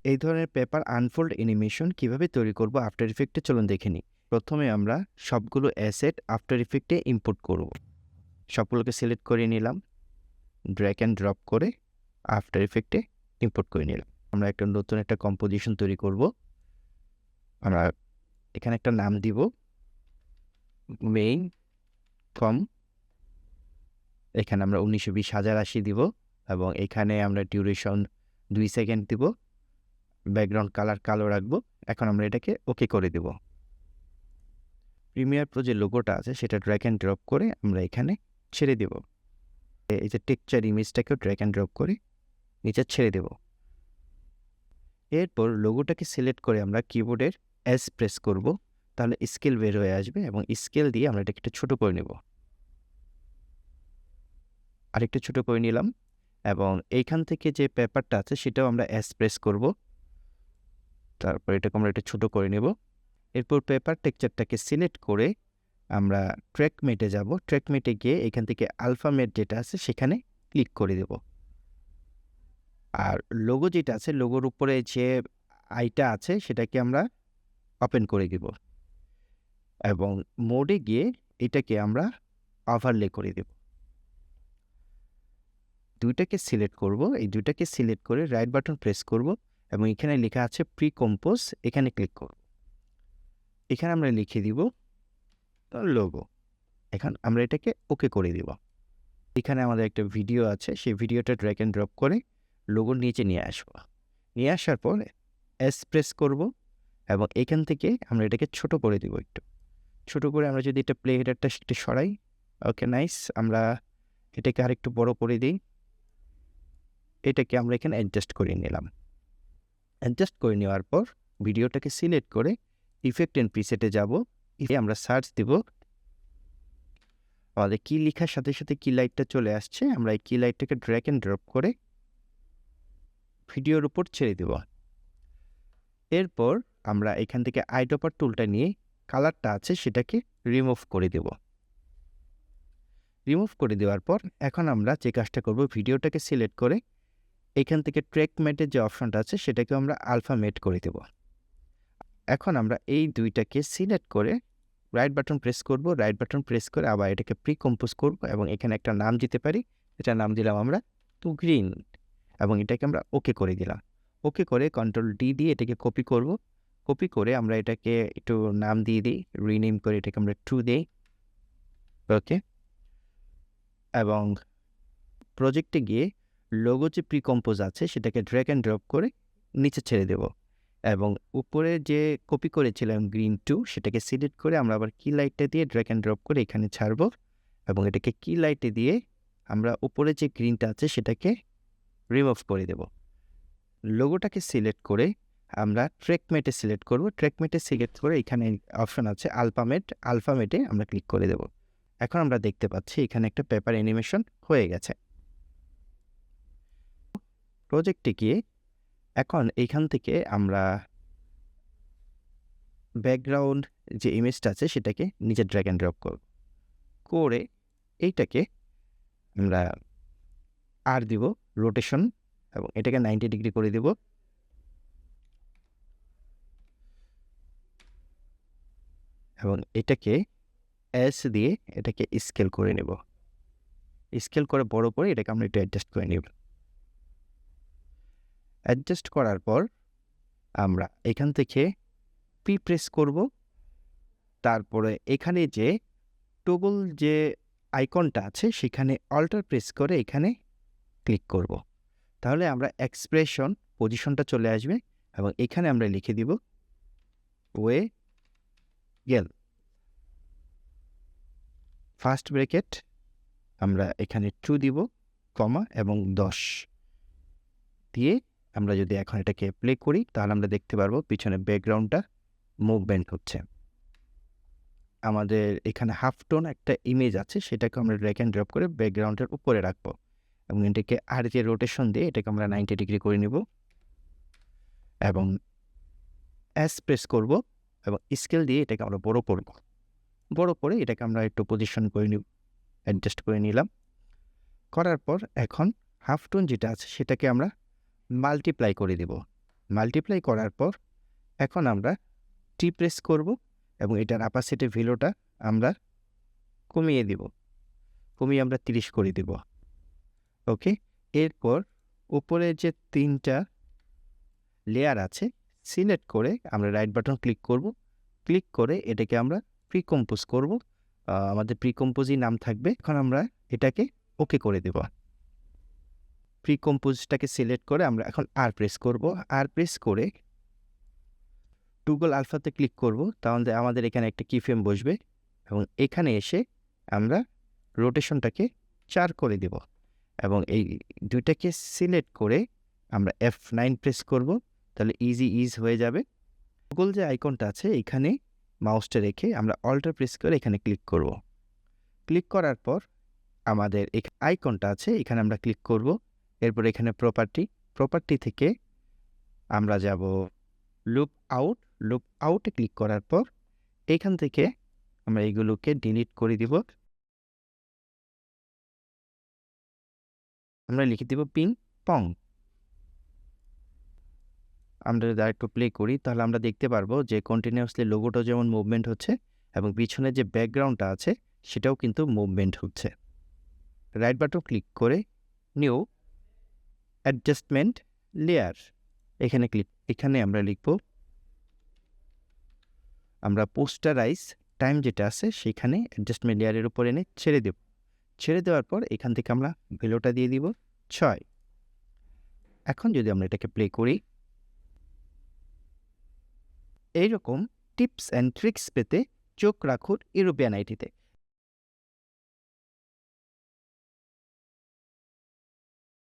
এই ধরনের paper unfold animation কিভাবে তৈরি করব আফটার ইফেক্টে চলুন দেখে নিই। প্রথমে আমরা সবগুলো অ্যাসেট আফটার ইফেক্টে ইম্পোর্ট করব। সবগুলোকে সিলেক্ট করে নিলাম, ড্র্যাগ অ্যান্ড ড্রপ করে আফটার ইফেক্টে ইম্পোর্ট করে নিলাম। আমরা নতুন একটা কম্পোজিশন তৈরি করব। আমরা এখানে একটা নাম দিব, মেইন কম। এখানে আমরা 1920,080 দিব এবং এখানে আমরা ডিউরেশন 2 সেকেন্ড দিব। ব্যাকগ্রাউন্ড কালার কালো রাখবো। এখন আমরা এটাকে ওকে করে দেব। প্রিমিয়ার প্রো যে লোগোটা আছে সেটা ড্র্যাগ অ্যান্ড ড্রপ করে আমরা এখানে ছেড়ে দেব। এই যে টেক্সচার ইমেজটাকেও ড্র্যাগ অ্যান্ড ড্রপ করে নিচে ছেড়ে দেব। এরপর লোগোটাকে সিলেক্ট করে আমরা কিবোর্ডের এস প্রেস করব, তাহলে স্কেল বের হয়ে আসবে এবং স্কেল দিয়ে আমরা এটাকে একটু ছোট করে নেব। আরেকটু ছোট করে নিলাম এবং এইখান থেকে যে পেপারটা আছে সেটাও আমরা এস প্রেস করব। তারপর এটাকে আমরা একটু ছোট করে নেব। এরপর পেপার টেক্সচারটাকে সিলেক্ট করে আমরা ট্র্যাক মেটে যাব। ট্র্যাক মেটে গিয়ে এখান থেকে আলফামেট যেটা আছে সেখানে ক্লিক করে দেব। আর লোগো যেটা আছে, লোগোর উপরে যে আইটা আছে সেটাকে আমরা ওপেন করে দিব এবং মোডে গিয়ে এটাকে আমরা ওভারলে করে দেব। দুইটাকে সিলেক্ট করব। এই দুইটাকে সিলেক্ট করে রাইট বাটন প্রেস করব এবং এখানে লেখা আছে প্রি কম্পোজ, এখানে ক্লিক করব। এখানে আমরা লিখে দিব লোগো। এখন আমরা এটাকে ওকে করে দিব। এখানে আমাদের একটা ভিডিও আছে, সেই ভিডিওটা ড্র্যাগ অ্যান্ড ড্রপ করে লোগোর নিচে নিয়ে আসবো। নিয়ে আসার পর এস প্রেস করব এবং এখান থেকে আমরা এটাকে ছোট করে দিব। একটু ছোট করে আমরা যদি এটা প্লে হেডারটা একটু সরাই, ওকে নাইস। আমরা এটাকে আরেকটু বড় করে দিই। এটাকে আমরা এখানে অ্যাডজাস্ট করে নিলাম। অ্যাডজাস্ট করে নেওয়ার পর ভিডিওটাকে সিলেক্ট করে ইফেক্ট অ্যান্ড প্রিসেটে যাব। আমরা সার্চ দিব। আমাদের কি লেখার সাথে সাথে কি লাইটটা চলে আসছে, আমরা এই কি লাইটটাকে ড্র্যাগ অ্যান্ড ড্রপ করে ভিডিওর উপর ছেড়ে দেব। এরপর আমরা এখান থেকে আইড্রপার টুলটা নিয়ে কালারটা আছে সেটাকে রিমুভ করে দেব। রিমুভ করে দেওয়ার পর এখন আমরা যে কাজটা করব, ভিডিওটাকে সিলেক্ট করে এখান থেকে ট্র্যাক মেটের যে অপশনটা আছে সেটাকে আমরা আলফা মেট করে দেব। এখন আমরা এই দুইটাকে সিলেক্ট করে রাইট বাটন প্রেস করব। রাইট বাটন প্রেস করে আবার এটাকে প্রি কম্পোজ করব এবং এখানে একটা নাম দিতে পারি। এটা নাম দিলাম আমরা টু গ্রিন এবং এটাকে আমরা ওকে করে দিলাম। ওকে করে কন্ট্রোল ডি দিয়ে এটাকে কপি করব। কপি করে আমরা এটাকে একটু নাম দিয়ে দিই, রিনেম করে এটাকে আমরা টু দিই। ওকে। এবং প্রজেক্টে গিয়ে লোগো যে প্রি কম্পোজ আছে সেটাকে ড্র্যাগ অ্যান্ড ড্রপ করে নিচে ছেড়ে দেব এবং উপরে যে কপি করেছিলাম গ্রিন টু সেটাকে সিলেক্ট করে আমরা আবার কি লাইটটা দিয়ে ড্র্যাগ অ্যান্ড ড্রপ করে এখানে ছাড়বো এবং এটাকে কি লাইটে দিয়ে আমরা উপরে যে গ্রিনটা আছে সেটাকে রিমুভ করে দেব। লোগোটাকে সিলেক্ট করে আমরা ট্র্যাক মেটে সিলেক্ট করব। ট্র্যাক মেটে সিলেক্ট করে এখানে অপশন আছে আলফামেটে আমরা ক্লিক করে দেব। এখন আমরা দেখতে পাচ্ছি এখানে একটা পেপার অ্যানিমেশন হয়ে গেছে। প্রজেক্টে গিয়ে এখন এইখান থেকে আমরা ব্যাকগ্রাউন্ড যে ইমেজটা আছে সেটাকে নিচে ড্র্যাগ অ্যান্ড ড্রপ করব। করে এইটাকে আমরা আর দিব রোটেশন এবং এটাকে 90 ডিগ্রি করে দেব এবং এটাকে এস দিয়ে এটাকে স্কেল করে নেব। স্কেল করে বড় করে এটাকে আমরা একটু অ্যাডজাস্ট করে নেব। অ্যাডজাস্ট করার পর আমরা এখান থেকে পি প্রেস করব। তারপরে এখানে যে টগল যে আইকনটা আছে সেখানে অল্টার প্রেস করে এখানে ক্লিক করব। তাহলে আমরা এক্সপ্রেশন পজিশনটা চলে আসবে এবং এখানে আমরা লিখে দিব ওয়ে গেল। ফার্স্ট ব্র্যাকেট আমরা এখানে 2 দিব, কমা এবং 10 দিয়ে আমরা যদি এখন এটাকে প্লে করি তাহলে আমরা দেখতে পারবো পিছনে ব্যাকগ্রাউন্ডটা মুভমেন্ট হচ্ছে। আমাদের এখানে হাফ টোন একটা ইমেজ আছে সেটাকে আমরা ড্র্যাগ অ্যান্ড ড্রপ করে ব্যাকগ্রাউন্ডের উপরে রাখবো এবং এটাকে আর যে রোটেশন দিয়ে এটাকে আমরা 90 ডিগ্রি করে নেব এবং এস প্রেস করব এবং স্কেল দিয়ে এটাকে আমরা বড় করব। বড় করে এটাকে আমরা একটু পজিশন করে নিব, অ্যাডজাস্ট করে নিলাম। করার পর এখন হাফ টোন যেটা আছে সেটাকে আমরা মাল্টিপ্লাই করে দেব। মাল্টিপ্লাই করার পর এখন আমরা টি প্রেস করব এবং এটার অ্যাপাসিটি ভ্যালুটা আমরা কমিয়ে দিব। কমিয়ে আমরা 30 করে দিব। ওকে? এরপর উপরে যে 3টা লেয়ার আছে সিলেক্ট করে আমরা রাইট বাটন ক্লিক করব। ক্লিক করে এটাকে আমরা প্রিকম্পোজ করব। আমাদের প্রিকম্পোজই নাম থাকবে। এখন আমরা এটাকে ওকে করে দেব। প্রিকম্পোজটাকে সিলেক্ট করে আমরা এখন আর প্রেস করব। আর প্রেস করে টুগল আলফাতে ক্লিক করব। তাহলে আমাদের এখানে একটা কিফ্রেম বসবে এবং এখানে এসে আমরা রোটেশনটাকে 4 করে দেব এবং এই দুইটাকে সিলেক্ট করে আমরা F9 প্রেস করব। তাহলে ইজ হয়ে যাবে। টুগল যে আইকনটা আছে এখানে মাউসটা রেখে আমরা অল্টার প্রেস করে এখানে ক্লিক করব। ক্লিক করার পর আমাদের আইকনটা আছে এখানে আমরা ক্লিক করব। এরপর এখানে প্রপার্টি থেকে আমরা যাব লুপ আউটে ক্লিক করার পর এখান থেকে আমরা এগুলোকে ডিলিট করে দিব। আমরা লিখে দিব পিং পং। আমরা যদি আরেকটু প্লে করি তাহলে আমরা দেখতে পারবো যে কন্টিনিউয়াসলি লোগোটা যেমন মুভমেন্ট হচ্ছে এবং পিছনে যে ব্যাকগ্রাউন্ডটা আছে সেটাও কিন্তু মুভমেন্ট হচ্ছে। রাইট বাটন ক্লিক করে নিউ অ্যাডজাস্টমেন্ট লেয়ার এখানে আমরা লিখব আমরা পোস্টারাইজ টাইম যেটা আছে সেখানে অ্যাডজাস্টমেন্ট লেয়ারের উপর এনে ছেড়ে দেব। ছেড়ে দেওয়ার পর এখান থেকে আমরা ভ্যালুটা দিয়ে দিব 6। এখন যদি আমরা এটাকে প্লে করি, এইরকম টিপস অ্যান্ড ট্রিক্স পেতে চোখ রাখুন ইউরোপিয়ান আইটিতে।